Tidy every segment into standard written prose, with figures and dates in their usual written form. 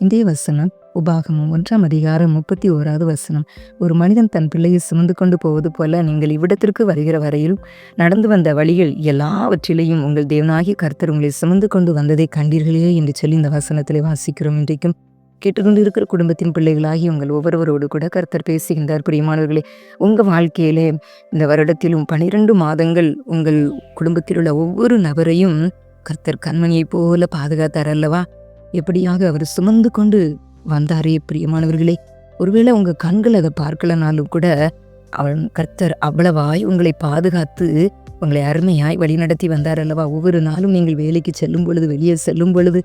இன்றைய வசனம் உபாகமம் 1:31. ஒரு மனிதன் தன் பிள்ளையை சுமந்து கொண்டு போவது போல நீங்கள் இவ்விடத்திற்கு வருகிற வரையிலும் நடந்து வந்த வழிகள் எல்லாவற்றிலையும் உங்கள் தேவனாகிய கர்த்தர் உங்களை சுமந்து கொண்டு வந்ததை கண்டீர்களே என்று சொல்லி இந்த வசனத்திலே வாசிக்கிறோம். இன்றைக்கும் கேட்டுக்கொண்டு இருக்கிற குடும்பத்தின் பிள்ளைகளாகி உங்கள் ஒவ்வொருவரோடு கூட கர்த்தர் பேசுகின்றார். பிரியமானவர்களே, உங்க வாழ்க்கையிலே இந்த வருடத்திலும் 12 மாதங்கள் உங்கள் குடும்பத்தில் உள்ள ஒவ்வொரு நபரையும் கர்த்தர் கண்மணியை போல பாதுகாத்தார் அல்லவா? எப்படியாக அவர் சுமந்து கொண்டு வந்தாரே பிரியமானவர்களே. ஒருவேளை உங்க கண்கள் அதை பார்க்கலனாலும் கூட கர்த்தர் அவ்வளவாய் உங்களை பாதுகாத்து உங்களை அருமையாய் வழிநடத்தி வந்தார் அல்லவா? ஒவ்வொரு நாளும் நீங்கள் வேலைக்கு செல்லும் பொழுது, வெளியே செல்லும் பொழுது,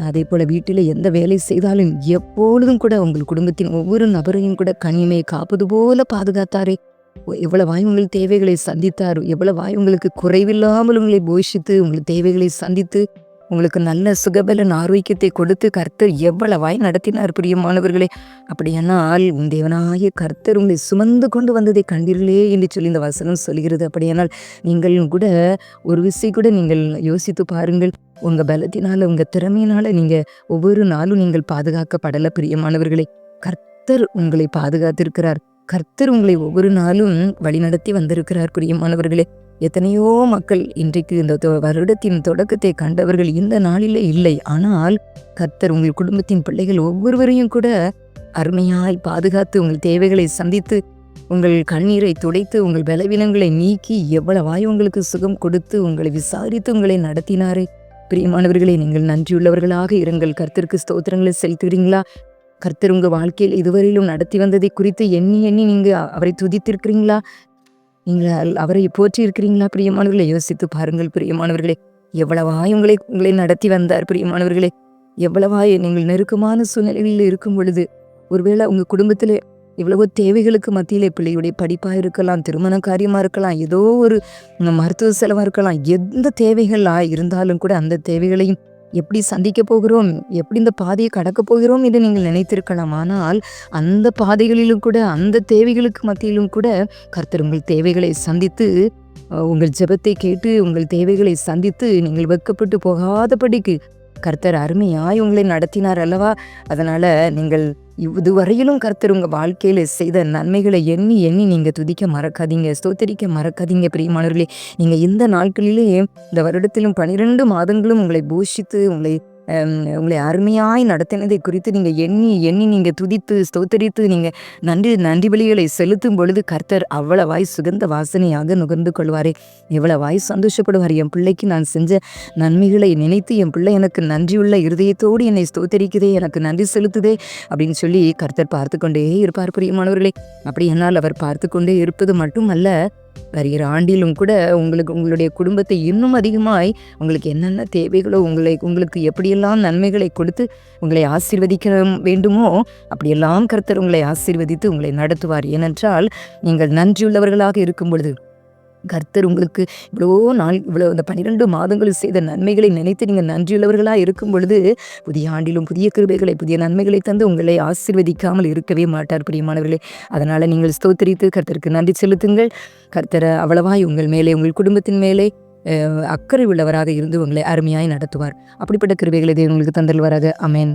அதே போல வீட்டில் எந்த வேலை செய்தாலும் எப்பொழுதும் கூட உங்கள் குடும்பத்தின் ஒவ்வொரு நபரையும் கூட கனிமை காப்பது போல பாதுகாத்தாரே. எவ்வளவாய் உங்கள் தேவைகளை சந்தித்தார், எவ்வளவாய் உங்களுக்கு குறைவில்லாமல் உங்களை போஷித்து உங்கள் தேவைகளை சந்தித்து உங்களுக்கு நல்ல சுகபலன் ஆரோக்கியத்தை கொடுத்து கர்த்தர் எவ்வளவாய் நடத்தினார் பிரியமானவர்களே. அப்படியானால் உன் தேவனாகிய கர்த்தர் உங்களை சுமந்து கொண்டு வந்ததை கண்டீர்களே என்று சொல்லி இந்த வசனம் சொல்கிறது. அப்படியானால் நீங்களும் கூட ஒரு விஷயம் கூட நீங்கள் யோசித்து பாருங்கள். உங்க பலத்தினால உங்க திறமையினால நீங்க ஒவ்வொரு நாளும் நீங்கள் பாதுகாக்கப்படல பிரியமானவர்களே. கர்த்தர் உங்களை பாதுகாத்திருக்கிறார். கர்த்தர் உங்களை ஒவ்வொரு நாளும் வழிநடத்தி வந்திருக்கிறார் பிரியமானவர்களே. எத்தனையோ மக்கள் இன்றைக்கு இந்த வருடத்தின் தொடக்கத்தை கண்டவர்கள் இந்த நாளிலே இல்லை. ஆனால் கர்த்தர் உங்கள் குடும்பத்தின் பிள்ளைகள் ஒவ்வொருவரையும் கூட அருமையாய் பாதுகாத்து உங்கள் தேவைகளை சந்தித்து உங்கள் கண்ணீரை துடைத்து உங்கள் பலவீனங்களை நீக்கி எவ்வளவாய் உங்களுக்கு சுகம் கொடுத்து உங்களை விசாரித்து உங்களை நடத்தினாரே. பிரியமானவர்களே, நீங்கள் நன்றியுள்ளவர்களாக இருங்கள். கர்த்தருக்கு ஸ்தோத்திரங்களை செலுத்துகிறீங்களா? கர்த்தர் உங்க வாழ்க்கையில் இதுவரையிலும் நடத்தி வந்ததை குறித்து எண்ணி எண்ணி நீங்க அவரை துதித்திருக்கிறீங்களா? நீங்கள் அவரை போற்றி இருக்கிறீங்களா? பிரியமானவர்களை யோசித்து பாருங்கள். பிரியமானவர்களே, எவ்வளவாய் உங்களை நடத்தி வந்தார் பிரியமானவர்களே. எவ்வளவாய் நீங்கள் நெருக்கமான சூழ்நிலைகளில் இருக்கும் பொழுது, ஒருவேளை உங்க குடும்பத்துல எவ்வளவோ தேவைகளுக்கு மத்தியிலே பிள்ளையுடைய படிப்பா இருக்கலாம், திருமண காரியமா இருக்கலாம், ஏதோ ஒரு மருத்துவ செலவா இருக்கலாம், எந்த தேவைகளா இருந்தாலும் கூட அந்த தேவைகளையும் எப்படி சந்திக்க போகிறோம், எப்படி இந்த பாதையை கடக்க போகிறோம் என்று நீங்கள் நினைத்திருக்கலாம். ஆனால் அந்த பாதைகளிலும் கூட அந்த தேவைகளுக்கு மத்தியிலும் கூட கர்த்தர் உங்கள் தேவைகளை சந்தித்து உங்கள் ஜெபத்தை கேட்டு உங்கள் தேவைகளை சந்தித்து நீங்கள் வெட்கப்பட்டு போகாதபடிக்கு கர்த்தர் அருமையாய் உங்களை நடத்தினார் அல்லவா? அதனால நீங்கள் இதுவரையிலும் கர்த்தர் உங்க வாழ்க்கையில செய்த நன்மைகளை எண்ணி எண்ணி நீங்க துதிக்க மறக்காதீங்க, ஸ்தோத்தரிக்க மறக்காதீங்க பிரியமானவர்களே. நீங்க இந்த நாட்களிலே இந்த வருடத்திலும் 12 மாதங்களும் உங்களை பூஷித்து உங்களை அருமையாய் நடத்தினதை குறித்து நீங்க எண்ணி எண்ணி நீங்க துதித்து ஸ்தோத்தரித்து நீங்க நன்றி பலிகளை செலுத்தும் பொழுது கர்த்தர் அவ்வளவாய் சுகந்த வாசனையாக நுகர்ந்து கொள்வாரே. எவ்வளவாய் சந்தோஷப்படுவார். என் பிள்ளைக்கு நான் செஞ்ச நன்மைகளை நினைத்து என் பிள்ளை எனக்கு நன்றியுள்ள இருதயத்தோடு என்னை ஸ்தோத்தரிக்குதே, எனக்கு நன்றி செலுத்துதே அப்படின்னு சொல்லி கர்த்தர் பார்த்து கொண்டே இருப்பார் பிரியமானவர்களே. அப்படி என்னால் அவர் பார்த்து கொண்டே இருப்பது மட்டுமல்ல, வருகிற ஆண்டிலும் கூட உங்களுடைய குடும்பத்தை இன்னும் அதிகமாய் உங்களுக்கு என்னென்ன தேவைகளோ உங்களுக்கு எப்படியெல்லாம் நன்மைகளை கொடுத்து உங்களை ஆசீர்வதிக்க வேண்டுமோ அப்படியெல்லாம் கர்த்தர் உங்களை ஆசீர்வதித்து உங்களை நடத்துவார். ஏனென்றால் நீங்கள் நன்றியுள்ளவர்களாக இருக்கும் பொழுது கர்த்தர் உங்களுக்கு இவ்வளோ இந்த 12 மாதங்கள் செய்த நன்மைகளை நினைத்து நீங்கள் நன்றியுள்ளவர்களாக இருக்கும் பொழுது புதிய ஆண்டிலும் புதிய கிருபைகளை புதிய நன்மைகளை தந்து உங்களை ஆசீர்வதிக்காமல் இருக்கவே மாட்டார் பிரியமானவர்களே. அதனால நீங்கள் ஸ்தோத்திரித்து கர்த்தருக்கு நன்றி செலுத்துங்கள். கர்த்தரை அவ்வளவாய் உங்கள் மேலே உங்கள் குடும்பத்தின் மேலே அக்கறை உள்ளவராக இருந்து உங்களை அருமையாய் நடத்துவார். அப்படிப்பட்ட கிருபைகளை தேவன் உங்களுக்கு தந்தல்வராக. ஆமென்.